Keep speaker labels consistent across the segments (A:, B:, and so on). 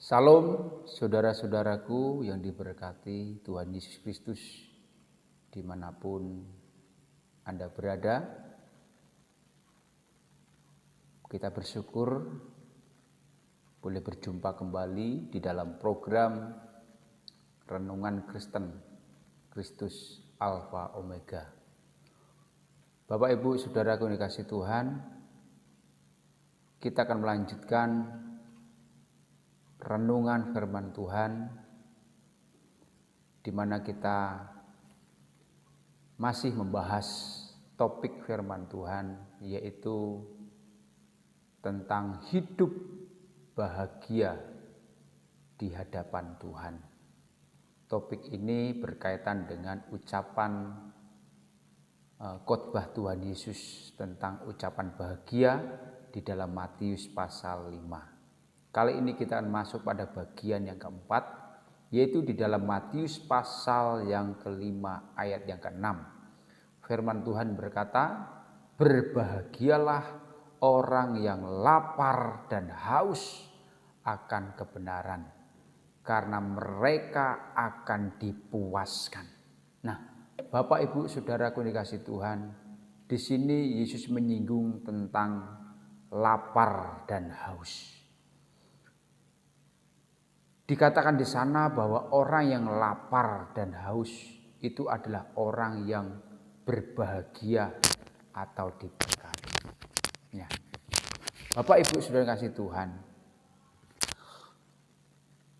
A: Salam saudara-saudaraku yang diberkati Tuhan Yesus Kristus dimanapun Anda berada. Kita bersyukur boleh berjumpa kembali di dalam program Renungan Kristen Kristus Alfa Omega. Bapak Ibu Saudaraku yang dikasihi Tuhan, kita akan melanjutkan renungan firman Tuhan di mana kita masih membahas topik firman Tuhan, yaitu tentang hidup bahagia di hadapan Tuhan. Topik ini berkaitan dengan ucapan khotbah Tuhan Yesus tentang ucapan bahagia di dalam Matius pasal 5. Kali ini kita akan masuk pada bagian yang keempat, yaitu di dalam Matius pasal yang kelima ayat yang keenam. Firman Tuhan berkata, "Berbahagialah orang yang lapar dan haus akan kebenaran, karena mereka akan dipuaskan." Nah, Bapak Ibu Saudaraku yang dikasihi Tuhan, di sini Yesus menyinggung tentang lapar dan haus. Dikatakan di sana bahwa orang yang lapar dan haus itu adalah orang yang berbahagia atau diberkati. Ya. Bapak Ibu Saudara kasih Tuhan,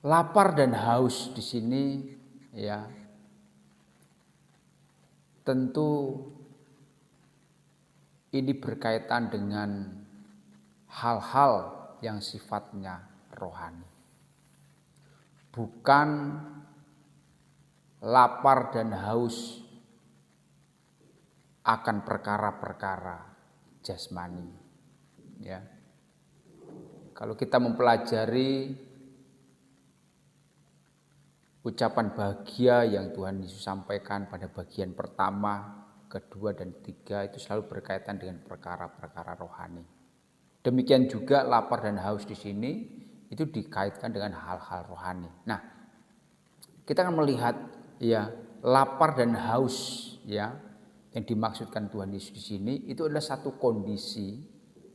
A: lapar dan haus di sini ya tentu ini berkaitan dengan hal-hal yang sifatnya rohani. Bukan lapar dan haus akan perkara-perkara jasmani. Ya. Kalau kita mempelajari ucapan bahagia yang Tuhan Yesus sampaikan pada bagian pertama, kedua, dan ketiga itu selalu berkaitan dengan perkara-perkara rohani. Demikian juga lapar dan haus di sini itu dikaitkan dengan hal-hal rohani. Nah, kita akan melihat ya lapar dan haus ya yang dimaksudkan Tuhan Yesus di sini itu adalah satu kondisi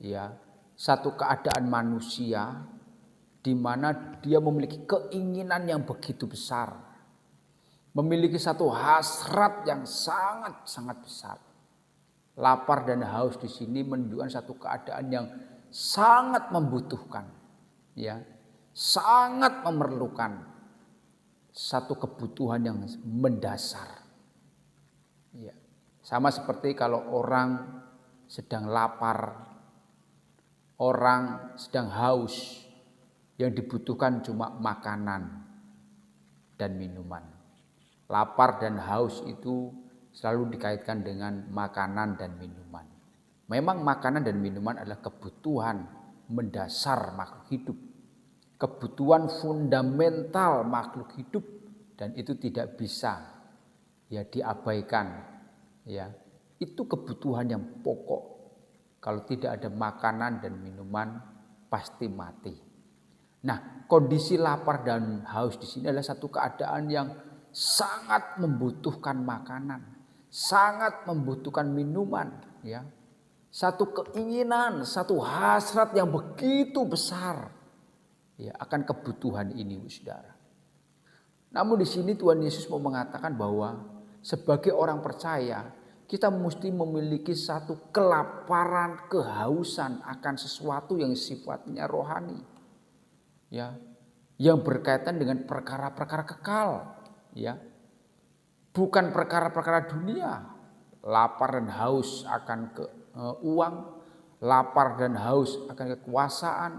A: ya, satu keadaan manusia di mana dia memiliki keinginan yang begitu besar, memiliki satu hasrat yang sangat-sangat besar. Lapar dan haus di sini menunjukkan satu keadaan yang sangat membutuhkan, ya, sangat memerlukan satu kebutuhan yang mendasar. Ya, sama seperti kalau orang sedang lapar, orang sedang haus, yang dibutuhkan cuma makanan dan minuman. Lapar dan haus itu selalu dikaitkan dengan makanan dan minuman. Memang makanan dan minuman adalah kebutuhan mendasar makhluk hidup, kebutuhan fundamental makhluk hidup, dan itu tidak bisa ya diabaikan. Ya, itu kebutuhan yang pokok. Kalau tidak ada makanan dan minuman pasti mati. Nah, kondisi lapar dan haus di sini adalah satu keadaan yang sangat membutuhkan makanan, sangat membutuhkan minuman, ya. Satu keinginan, satu hasrat yang begitu besar ya akan kebutuhan ini, Saudara. Namun di sini Tuhan Yesus mau mengatakan bahwa sebagai orang percaya kita mesti memiliki satu kelaparan, kehausan akan sesuatu yang sifatnya rohani. Ya, yang berkaitan dengan perkara-perkara kekal, ya. Bukan perkara-perkara dunia. Lapar dan haus akan uang, lapar dan haus akan kekuasaan,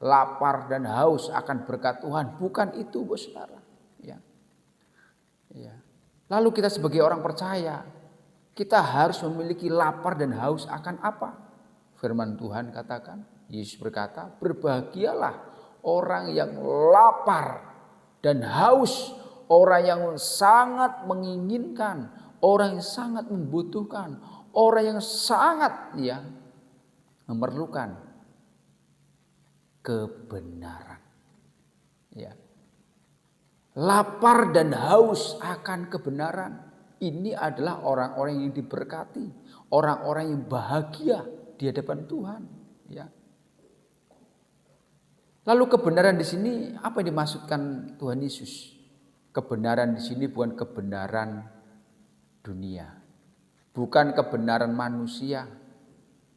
A: lapar dan haus akan berkat Tuhan. Bukan itu, Saudara. Ya. Ya. Lalu kita sebagai orang percaya, kita harus memiliki lapar dan haus akan apa? Firman Tuhan katakan, Yesus berkata, "Berbahagialah orang yang lapar dan haus," orang yang sangat menginginkan, orang yang sangat membutuhkan, orang yang sangat ya memerlukan kebenaran. Ya. Lapar dan haus akan kebenaran. Ini adalah orang-orang yang diberkati, orang-orang yang bahagia di hadapan Tuhan. Ya. Lalu kebenaran di sini apa yang dimaksudkan Tuhan Yesus? Kebenaran di sini bukan kebenaran dunia, bukan kebenaran manusia,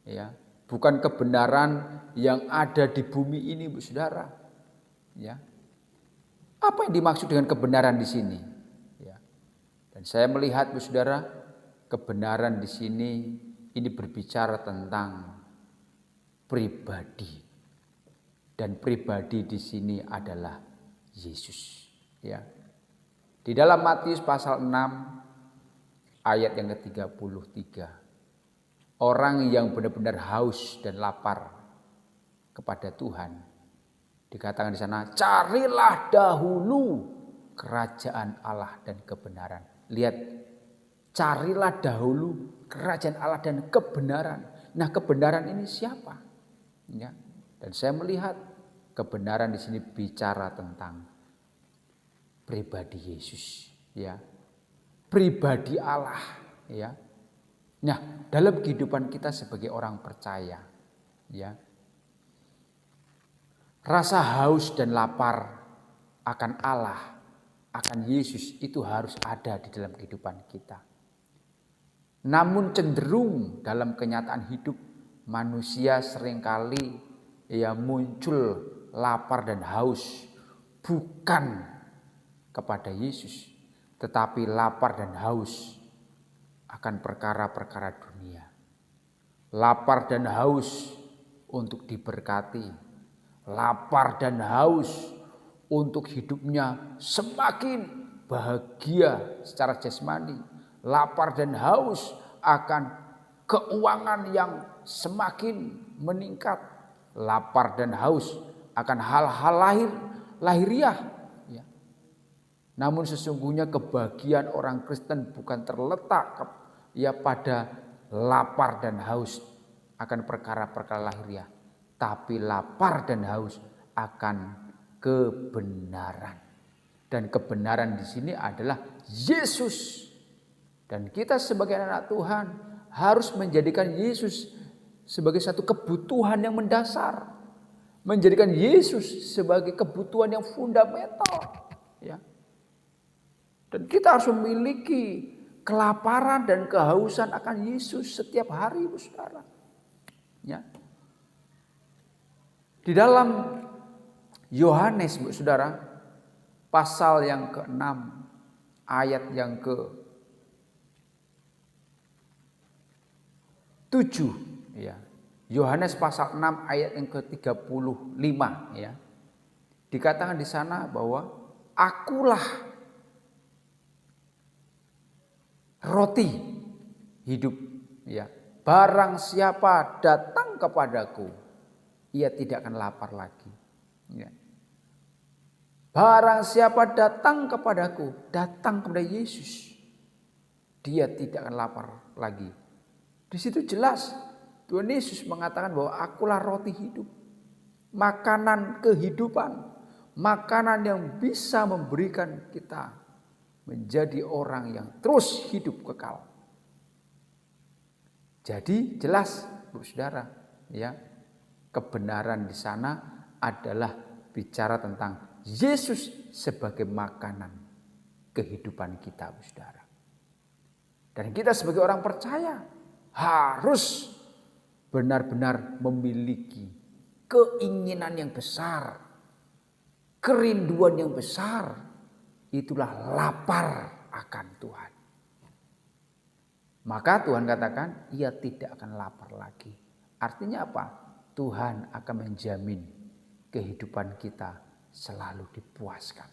A: ya, bukan kebenaran yang ada di bumi ini, Bu Saudara. Ya. Apa yang dimaksud dengan kebenaran di sini? Ya. Dan saya melihat, Bu Saudara, kebenaran di sini ini berbicara tentang pribadi. Dan pribadi di sini adalah Yesus. Ya. Di dalam Matius pasal 6 ayat yang ke-33. Orang yang benar-benar haus dan lapar kepada Tuhan, dikatakan di sana, carilah dahulu kerajaan Allah dan kebenaran. Lihat, carilah dahulu kerajaan Allah dan kebenaran. Nah, kebenaran ini siapa? Ya. Dan saya melihat kebenaran di sini bicara tentang pribadi Yesus, ya, pribadi Allah, ya. Nah, dalam kehidupan kita sebagai orang percaya, ya, rasa haus dan lapar akan Allah, akan Yesus itu harus ada di dalam kehidupan kita. Namun cenderung dalam kenyataan hidup manusia seringkali ya muncul lapar dan haus bukan kepada Yesus, tetapi lapar dan haus akan perkara-perkara dunia. Lapar dan haus untuk diberkati, lapar dan haus untuk hidupnya semakin bahagia secara jasmani, lapar dan haus akan keuangan yang semakin meningkat, lapar dan haus akan hal-hal lahiriah. Namun sesungguhnya kebahagiaan orang Kristen bukan terletak ya pada lapar dan haus akan perkara-perkara lahiriah, tapi lapar dan haus akan kebenaran. Dan kebenaran di sini adalah Yesus. Dan kita sebagai anak Tuhan harus menjadikan Yesus sebagai satu kebutuhan yang mendasar, menjadikan Yesus sebagai kebutuhan yang fundamental, ya. Dan kita harus memiliki kelaparan dan kehausan akan Yesus setiap hari, Bu Saudara. Ya. Di dalam Yohanes, Bu Saudara, pasal yang ke-6, ayat yang ke-7, ya. Yohanes pasal 6 ayat yang ke-35, ya. Dikatakan di sana bahwa akulah roti hidup, ya. Barang siapa datang kepadaku, ia tidak akan lapar lagi. Ya. Barang siapa datang kepadaku, datang kepada Yesus, dia tidak akan lapar lagi. Di situ jelas Tuhan Yesus mengatakan bahwa akulah roti hidup, makanan kehidupan, makanan yang bisa memberikan kita menjadi orang yang terus hidup kekal. Jadi jelas, Bu Saudara, ya, kebenaran di sana adalah bicara tentang Yesus sebagai makanan kehidupan kita, Bu Saudara. Dan kita sebagai orang percaya harus benar-benar memiliki keinginan yang besar, kerinduan yang besar. Itulah lapar akan Tuhan. Maka Tuhan katakan ia tidak akan lapar lagi. Artinya apa? Tuhan akan menjamin kehidupan kita selalu dipuaskan.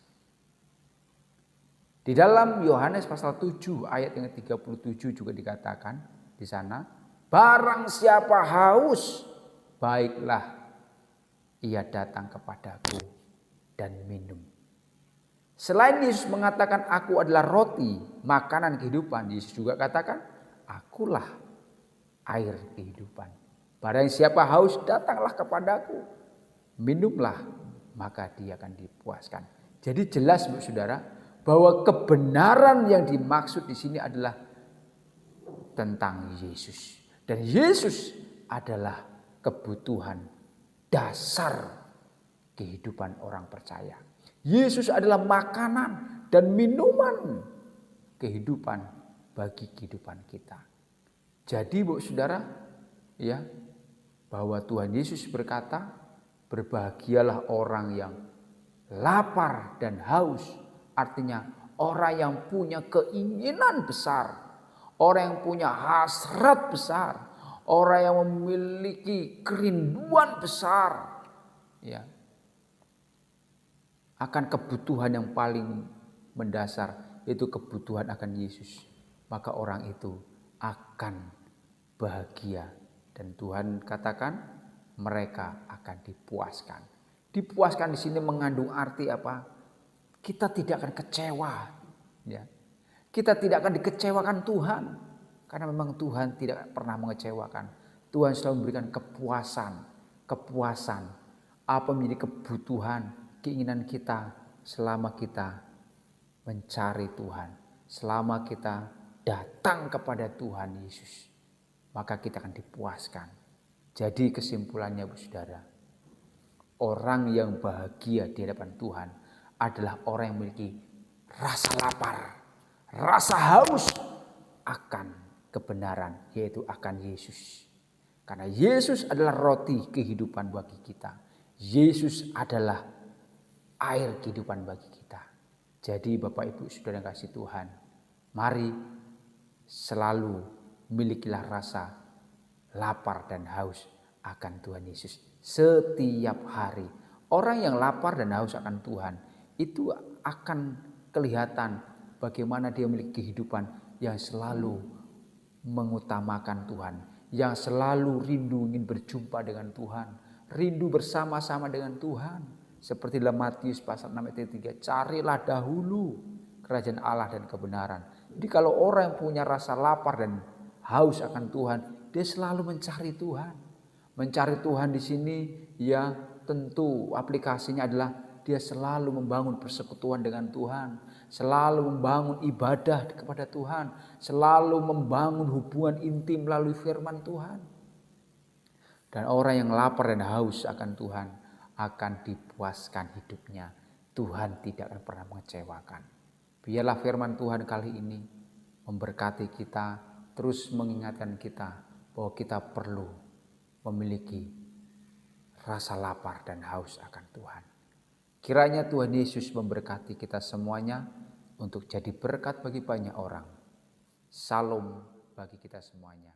A: Di dalam Yohanes pasal 7 ayat yang ke-37 juga dikatakan di sana, barang siapa haus, baiklah ia datang kepadaku dan minum. Selain Yesus mengatakan aku adalah roti, makanan kehidupan, Yesus juga katakan akulah air kehidupan. Barang siapa haus, datanglah kepadaku, minumlah maka dia akan dipuaskan. Jadi jelas Bu Saudara bahwa kebenaran yang dimaksud di sini adalah tentang Yesus. Dan Yesus adalah kebutuhan dasar kehidupan orang percaya. Yesus adalah makanan dan minuman kehidupan bagi kehidupan kita. Jadi Bu Saudara, ya, bahwa Tuhan Yesus berkata, berbahagialah orang yang lapar dan haus. Artinya orang yang punya keinginan besar, orang yang punya hasrat besar, orang yang memiliki kerinduan besar, ya, akan kebutuhan yang paling mendasar, yaitu kebutuhan akan Yesus. Maka orang itu akan bahagia. Dan Tuhan katakan mereka akan dipuaskan. Dipuaskan di sini mengandung arti apa? Kita tidak akan kecewa. Ya. Kita tidak akan dikecewakan Tuhan. Karena memang Tuhan tidak pernah mengecewakan. Tuhan selalu memberikan kepuasan. Kepuasan. Apa menjadi kebutuhan, keinginan kita selama kita mencari Tuhan. Selama kita datang kepada Tuhan Yesus. Maka kita akan dipuaskan. Jadi kesimpulannya Bu Saudara, orang yang bahagia di hadapan Tuhan adalah orang yang memiliki rasa lapar, rasa haus akan kebenaran, yaitu akan Yesus. Karena Yesus adalah roti kehidupan bagi kita. Yesus adalah air kehidupan bagi kita. Jadi Bapak Ibu Saudara yang kasih Tuhan, mari selalu milikilah rasa lapar dan haus akan Tuhan Yesus setiap hari. Orang yang lapar dan haus akan Tuhan itu akan kelihatan bagaimana dia memiliki kehidupan yang selalu mengutamakan Tuhan, yang selalu rindu ingin berjumpa dengan Tuhan, rindu bersama-sama dengan Tuhan. Seperti dalam Matius pasal 6 ayat 3, carilah dahulu kerajaan Allah dan kebenaran. Jadi kalau orang yang punya rasa lapar dan haus akan Tuhan, dia selalu mencari Tuhan. Mencari Tuhan di sini ya tentu aplikasinya adalah dia selalu membangun persekutuan dengan Tuhan, selalu membangun ibadah kepada Tuhan, selalu membangun hubungan intim melalui firman Tuhan. Dan orang yang lapar dan haus akan Tuhan akan dipuaskan hidupnya. Tuhan tidak akan pernah mengecewakan. Biarlah firman Tuhan kali ini memberkati kita, terus mengingatkan kita bahwa kita perlu memiliki rasa lapar dan haus akan Tuhan. Kiranya Tuhan Yesus memberkati kita semuanya untuk jadi berkat bagi banyak orang. Salam bagi kita semuanya.